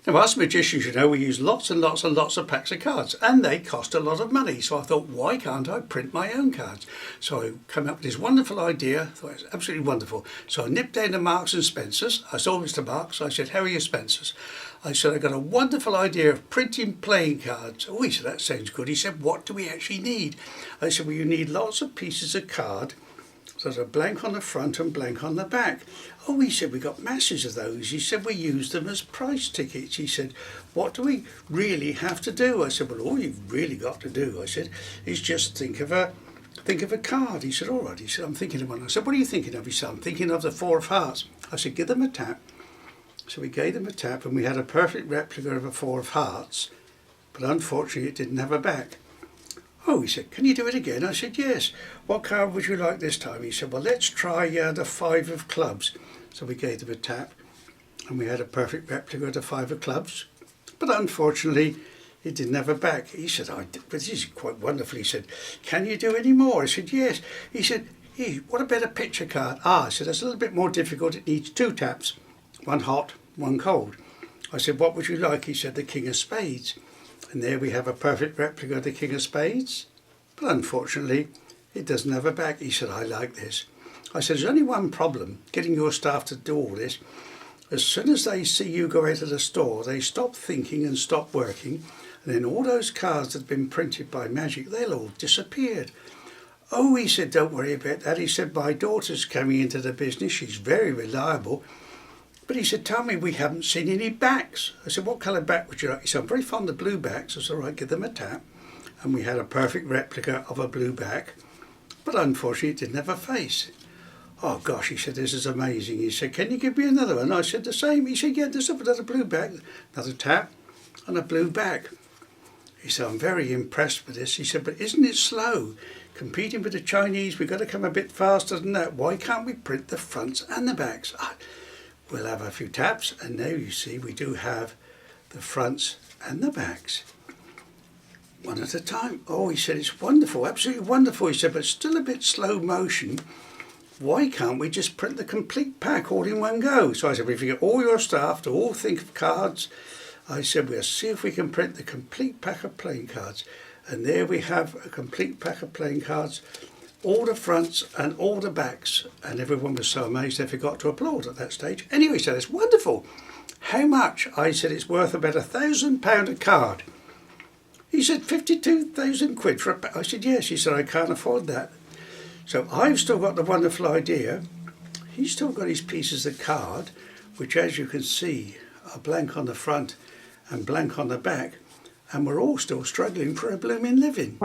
Now, us magicians, you know, we use lots and lots and lots of packs of cards, and they cost a lot of money. So I thought, why can't I print my own cards? So I came up with this wonderful idea. I thought it was absolutely wonderful. So I nipped down to Marks and Spencer's. I saw Mr. Marks. I said, how are your Spencers? I said, I got a wonderful idea of printing playing cards. Oh, he said, that sounds good. He said, what do we actually need? I said, well, you need lots of pieces of card. So there's a blank on the front and blank on the back. Oh, he said, we got masses of those. He said, we use them as price tickets. He said, what do we really have to do? I said, well, all you've really got to do, I said, is just think of a card. He said, all right. He said, I'm thinking of one. I said, what are you thinking of? He said, I'm thinking of the Four of Hearts. I said, give them a tap. So we gave them a tap, and we had a perfect replica of a Four of Hearts, but unfortunately it didn't have a back. Oh, he said, can you do it again? I said, yes. What card would you like this time? He said, well, let's try the Five of Clubs. So we gave them a tap, and we had a perfect replica of the Five of Clubs, but unfortunately it didn't have a back. He said, but this is quite wonderful. He said, can you do any more? I said, yes. He said, hey, what about a picture card? I said, that's a little bit more difficult. It needs two taps, one hot, one cold. I said, what would you like? He said, the King of Spades. And there we have a perfect replica of the King of Spades, but unfortunately it doesn't have a back. He said, I like this. I said, there's only one problem, getting your staff to do all this. As soon as they see you go out of the store, they stop thinking and stop working, and then all those cards that have been printed by magic, they'll all disappeared. Oh, he said, don't worry about that. He said, my daughter's coming into the business. She's very reliable. But he said, tell me, we haven't seen any backs. I said, what colour back would you like? He said, I'm very fond of blue backs. I said, all right, give them a tap. And we had a perfect replica of a blue back, but unfortunately it didn't have a face. Oh gosh, he said, this is amazing. He said, can you give me another one? I said, the same. He said, yeah, there's another blue back, another tap and a blue back. He said, I'm very impressed with this. He said, but isn't it slow? Competing with the Chinese, we've got to come a bit faster than that. Why can't we print the fronts and the backs? We'll have a few taps, and now you see we do have the fronts and the backs. One at a time. Oh, he said, it's wonderful, absolutely wonderful. He said, but still a bit slow motion. Why can't we just print the complete pack all in one go? So I said, if you get all your staff to all think of cards, I said, we'll see if we can print the complete pack of playing cards. And there we have a complete pack of playing cards, all the fronts and all the backs, and everyone was so amazed they forgot to applaud at that stage. Anyway, he said, it's wonderful. How much? I said, it's worth about £1,000 a card. He said, 52,000 quid for a I said, yes. He said, I can't afford that. So I've still got the wonderful idea. He's still got his pieces of card, which, as you can see, are blank on the front and blank on the back, and we're all still struggling for a blooming living.